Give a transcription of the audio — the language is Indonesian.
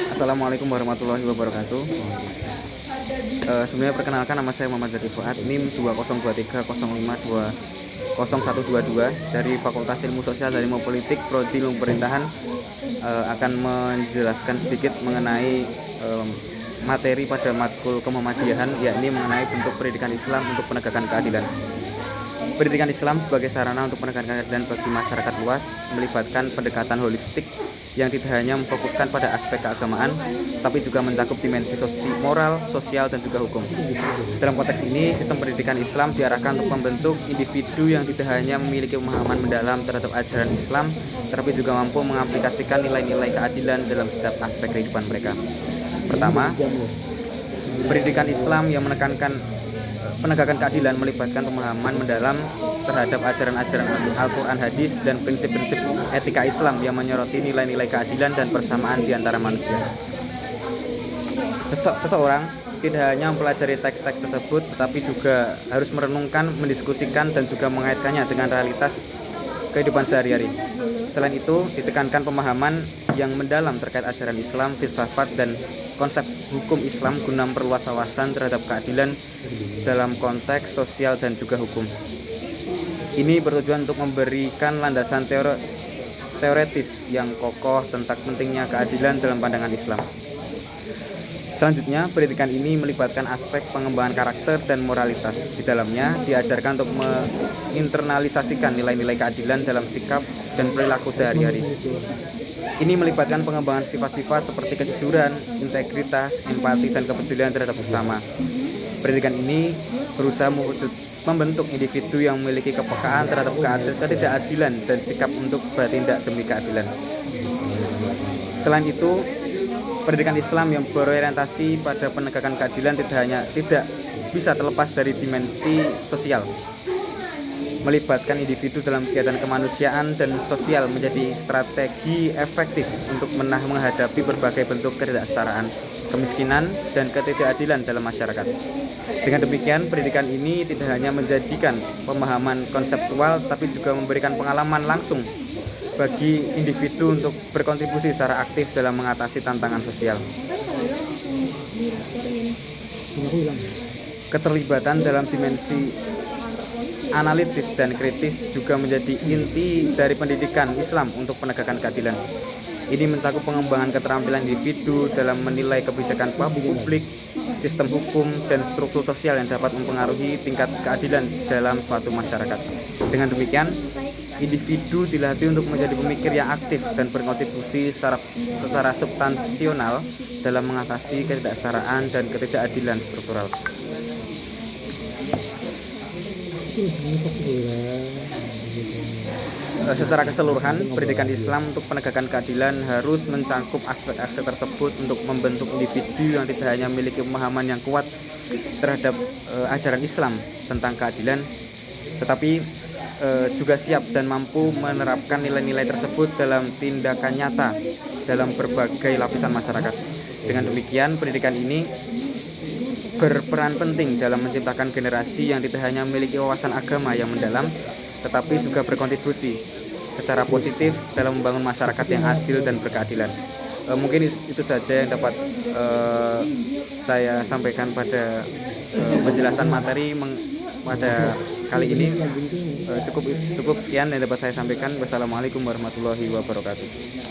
Assalamualaikum warahmatullahi wabarakatuh. Sebenarnya perkenalkan, nama saya Muhammad Zaki Fuad, NIM 202305520122 dari Fakultas Ilmu Sosial dan Ilmu Politik, Prodi Ilmu Pemerintahan. Akan menjelaskan sedikit mengenai materi pada matkul kemuhammadiyahan, yakni mengenai bentuk pendidikan Islam untuk penegakan keadilan. Pendidikan Islam sebagai sarana untuk penegakan keadilan bagi masyarakat luas melibatkan pendekatan holistik yang tidak hanya memfokuskan pada aspek keagamaan, tapi juga mencakup dimensi moral, sosial, dan juga hukum. Dalam konteks ini, sistem pendidikan Islam diarahkan untuk membentuk individu yang tidak hanya memiliki pemahaman mendalam terhadap ajaran Islam, tetapi juga mampu mengaplikasikan nilai-nilai keadilan dalam setiap aspek kehidupan mereka. Pertama, pendidikan Islam yang menekankan penegakan keadilan melibatkan pemahaman mendalam terhadap ajaran-ajaran Al-Quran, hadis, dan prinsip-prinsip etika Islam yang menyoroti nilai-nilai keadilan dan persamaan di antara manusia. Seseorang tidak hanya mempelajari teks-teks tersebut, tetapi juga harus merenungkan, mendiskusikan, dan juga mengaitkannya dengan realitas kehidupan sehari-hari. Selain itu, ditekankan pemahaman yang mendalam terkait ajaran Islam, filsafat, dan konsep hukum Islam guna memperluas wawasan terhadap keadilan dalam konteks sosial dan juga hukum. Ini bertujuan untuk memberikan landasan teoretis yang kokoh tentang pentingnya keadilan dalam pandangan Islam. Selanjutnya, pendidikan ini melibatkan aspek pengembangan karakter dan moralitas. Di dalamnya diajarkan untuk menginternalisasikan nilai-nilai keadilan dalam sikap dan perilaku sehari-hari. Ini melibatkan pengembangan sifat-sifat seperti kejujuran, integritas, empati, dan kepedulian terhadap sesama. Pendidikan ini berusaha membentuk individu yang memiliki kepekaan terhadap ketidakadilan dan sikap untuk bertindak demi keadilan. Selain itu, pendidikan Islam yang berorientasi pada penegakan keadilan tidak bisa terlepas dari dimensi sosial. Melibatkan individu dalam kegiatan kemanusiaan dan sosial menjadi strategi efektif untuk menghadapi berbagai bentuk ketidaksetaraan, kemiskinan, dan ketidakadilan dalam masyarakat. Dengan demikian, pendidikan ini tidak hanya menjadikan pemahaman konseptual, tapi juga memberikan pengalaman langsung bagi individu untuk berkontribusi secara aktif dalam mengatasi tantangan sosial. Keterlibatan dalam dimensi analitis dan kritis juga menjadi inti dari pendidikan Islam untuk penegakan keadilan. Ini mencakup pengembangan keterampilan individu dalam menilai kebijakan publik, sistem hukum, dan struktur sosial yang dapat mempengaruhi tingkat keadilan dalam suatu masyarakat. Dengan demikian, individu dilatih untuk menjadi pemikir yang aktif dan berkontribusi secara substansional dalam mengatasi ketidaksetaraan dan ketidakadilan struktural. Secara keseluruhan, pendidikan Islam untuk penegakan keadilan harus mencakup aspek-aspek tersebut untuk membentuk individu yang tidak hanya memiliki pemahaman yang kuat terhadap ajaran Islam tentang keadilan, tetapi juga siap dan mampu menerapkan nilai-nilai tersebut dalam tindakan nyata dalam berbagai lapisan masyarakat. Dengan demikian, pendidikan ini berperan penting dalam menciptakan generasi yang tidak hanya memiliki wawasan agama yang mendalam, tetapi juga berkontribusi secara positif dalam membangun masyarakat yang adil dan berkeadilan. Mungkin itu saja yang dapat saya sampaikan pada penjelasan materi pada kali ini. Cukup sekian yang dapat saya sampaikan. Wassalamualaikum warahmatullahi wabarakatuh.